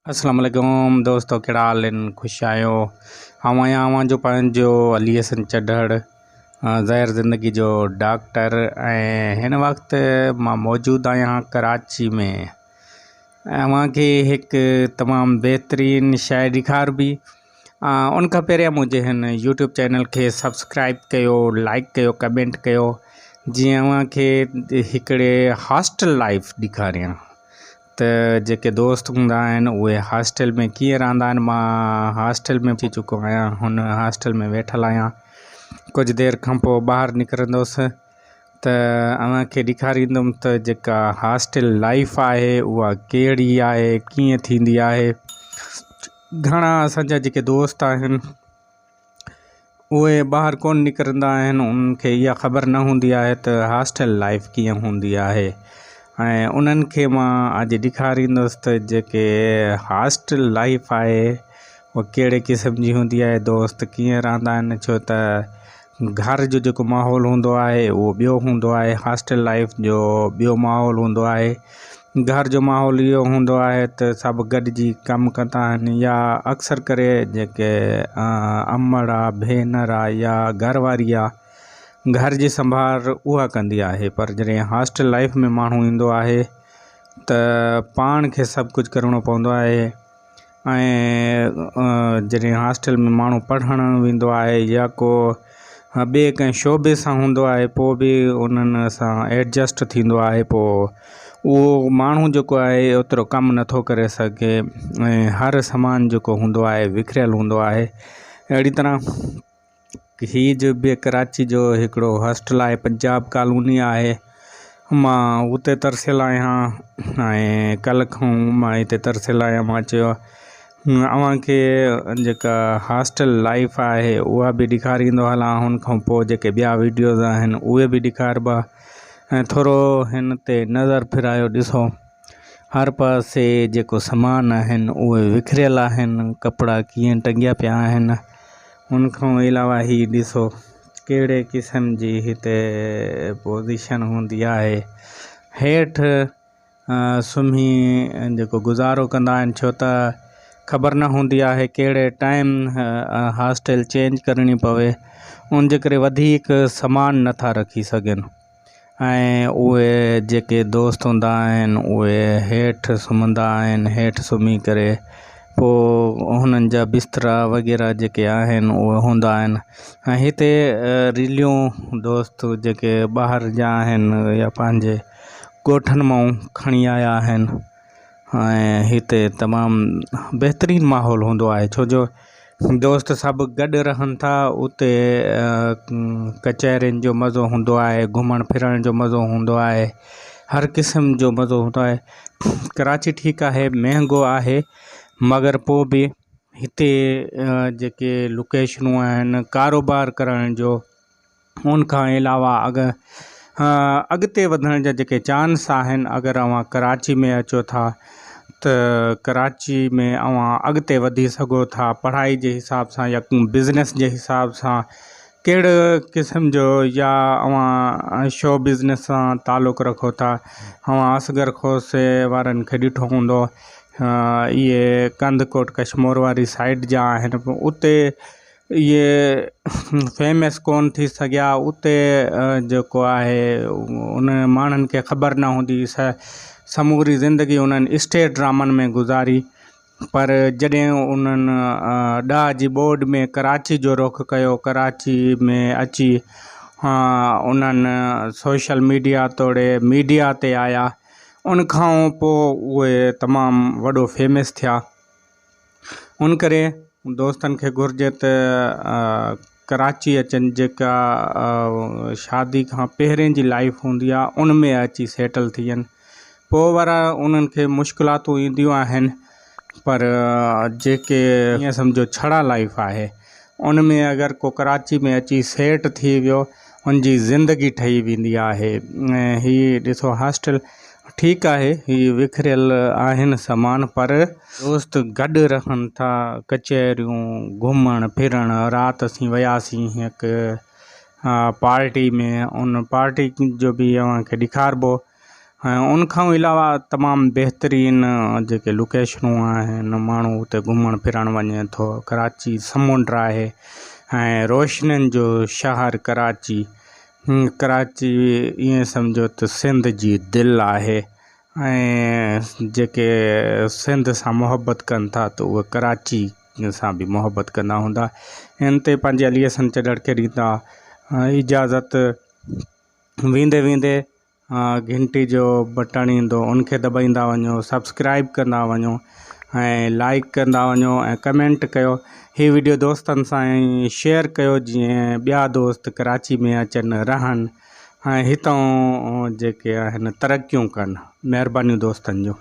अस्सलाम वालेकुम दोस्तों, कहिड़ा हाल आहिनि? ख़ुशि आहियो? आवां जो पंहिंजो अली हसन चढ़ड़ ज़हर ज़िंदगी जो डॉक्टर। ऐं हिन वक़्तु मां मौजूदु आहियां कराची में। अव्हांखे हिकु तमामु बहितरीनु शइ ॾेखारबी। उन खां पहिरियां मुंहिंजे हिन यूट्यूब चैनल खे सब्सक्राइब कयो, लाइक कयो, कमेंट कयो, जीअं अव्हांखे हिकिड़े हॉस्टल लाइफ ॾेखारियां त जेके दोस्त हूंदा आहिनि उहे हॉस्टल में कीअं रहंदा आहिनि। मां हॉस्टल में अची चुको आहियां, हुन हॉस्टल में वेठल आहियां। कुझु देरि खां पोइ ॿाहिरि निकिरंदुसि त अव्हांखे ॾेखारींदुमि त जेका हॉस्टल लाइफ आहे उहा कहिड़ी आहे, कीअं थींदी आहे। घणा असांजा जेके दोस्त आहिनि उहे ॿाहिरि कोन निकिरंदा आहिनि, उनखे इहा ख़बर न हूंदी आहे त हॉस्टल लाइफ कीअं हूंदी आहे। ऐं उन्हनि खे मां अॼु ॾेखारींदुसि त जेके हॉस्टल लाइफ आहे उहा कहिड़े क़िस्म जी हूंदी आहे, दोस्त कीअं रहंदा आहिनि। छो त घर जो जेको माहौल हूंदो आहे उहो ॿियो हूंदो आहे, हॉस्टल लाइफ जो ॿियो माहौल हूंदो आहे। घर जो माहौल इहो हूंदो आहे त सभु गॾिजी कमु कंदा आहिनि, या अक्सर करे जेके अमड़ आहे, भेनर आहे, या घरवारी आहे, घर जी संभाल उहा कंदी आहे। पर जॾहिं हॉस्टल लाइफ में माण्हू ईंदो आहे त पाण खे सभु कुझु करिणो पवंदो आहे। ऐं जॾहिं हॉस्टल में माण्हू पढ़णु वेंदो आहे या को ॿिए कंहिं शोबे सां हूंदो आहे, पोइ बि उन्हनि सां एडजस्ट थींदो आहे। पोइ उहो माण्हू जेको आहे ओतिरो कमु नथो करे सघे, ऐं हर सामान जेको हूंदो आहे विखरियल हूंदो आहे। अहिड़ी तरह हीअ जो बि कराची जो हिकिड़ो हॉस्टल आहे, पंजाब कॉलोनी आहे, मां उते तरसियल आहियां। ऐं कल्ह खां मां हिते तरसियल आहियां। मां चयो अव्हांखे जेका हॉस्टल लाइफ आहे उहा बि ॾेखारींदो हलां, हुन खां पोइ जेके ॿिया वीडियोज़ आहिनि उहे बि ॾेखारबा। ऐं थोरो हिन ते नज़र फिरायो, ॾिसो हर पासे जेको सामान आहिनि उहे विखरियल आहिनि, कपिड़ा कीअं टंगिया पिया आहिनि। हुन खां अलावा हीअ ॾिसो कहिड़े क़िस्म जी हिते पोज़ीशन हूंदी आहे। हेठि सुम्ही जेको गुज़ारो कंदा आहिनि, छो त ख़बर न हूंदी आहे कहिड़े टाइम हॉस्टल चेंज करणी पवे, उन जे करे वधीक सामान नथा रखी सघनि। ऐं उहे जेके दोस्त हूंदा आहिनि उहे हेठि सुम्हंदा आहिनि, हेठि सुम्ही करे पोइ हुननि जा बिस्तरा वग़ैरह जेके आहिनि उहे हूंदा आहिनि। ऐं हिते रीलियूं दोस्त जेके ॿाहिरि जा आहिनि या पंहिंजे ॻोठनि मां खणी आया आहिनि। ऐं हिते तमामु बहितरीनु माहौल हूंदो आहे, छो जो दोस्त सभु गॾु रहनि था। उते कचहरियुनि जो मज़ो हूंदो आहे, घुमण फिरण जो मज़ो हूंदो आहे, हर क़िस्म जो मज़ो हूंदो आहे। कराची ठीकु आहे, महांगो आहे, मगर पोइ बि हिते जेके लोकेशनूं आहिनि कारोबार करण जो, उनखां अलावा अॻिते वधण जा जेके चांस आहिनि, अगरि अव्हां कराची में अचो था त कराची में अव्हां अॻिते वधी सघो था, पढ़ाई जे हिसाब सां या बिज़नेस जे हिसाब सां, कहिड़े क़िस्म जो, या अव्हां शो बिज़नेस सां तालुक़ु रखो था। अव्हां असगर खोसे वारनि खे ॾिठो हूंदो, इहे कंदकोट कश्मीर वारी साइड जा आहिनि, उते इहे फेमस कोन थी सघिया। उते जेको आहे उन माण्हुनि खे ख़बर न हूंदी, समूरी ज़िंदगी उन्हनि स्टेट ड्रामनि में गुज़ारी। पर जॾहिं उन्हनि 10 जी बोर्ड में कराची जो रुख़ कयो, कराची में अची उन्हनि सोशल मीडिया तोड़े मीडिया ते आया, उन खां पोइ उहे तमामु वॾो फेमस थिया। उन करे दोस्तनि खे घुरिजे त कराची अचनि, जेका शादी खां पहिरें जी लाइफ हूंदी आहे उन में अची सेटल थी वञनि। पोइ वारा उन्हनि खे मुश्किलातूं ईंदियूं आहिनि, पर जेके ईअं सम्झो छड़ा लाइफ आहे उन में अगरि को कराची में अची सेट थी वियो, उनजी ज़िंदगी ठही वेंदी आहे। ऐं हीअ ॾिसो हॉस्टल ठीकु आहे, हीअ विखरियल आहिनि सामान, पर दोस्त गॾु रहनि था। कचहरियूं, घुमण फिरण, राति असीं वियासीं हिकु पार्टी में, उन पार्टी जो बि अव्हांखे ॾेखारबो। उन खां अलावा तमामु बहितरीन जेके लोकेशनूं आहिनि, माण्हू हुते घुमण फिरण वञे थो। कराची समुंड आहे ऐं रोशनियुनि जो शहर कराची। कराची ईअं सम्झो त सिंध जी दिलि आहे ऐं जेके सिंध सां मुहबत कनि था त उहे कराची सां बि मुहबत कंदा हूंदा। हिन ते पंहिंजे अली हसन चढ़ड़ खे ॾींदा इजाज़त। वेंदे वेंदे घंटी जो बटण ईंदो, उनखे दॿाईंदा वञो, सब्सक्राइब कंदा वञो ऐं लाइक कंदा वञो ऐं कमेंट कयो। हीअ वीडियो दोस्तनि सां शेयर कयो जीअं ॿिया दोस्त कराची में अचनि रहनि ऐं हितां जेके आहिनि तरक़ियूं कनि। महिरबानी दोस्तनि जो।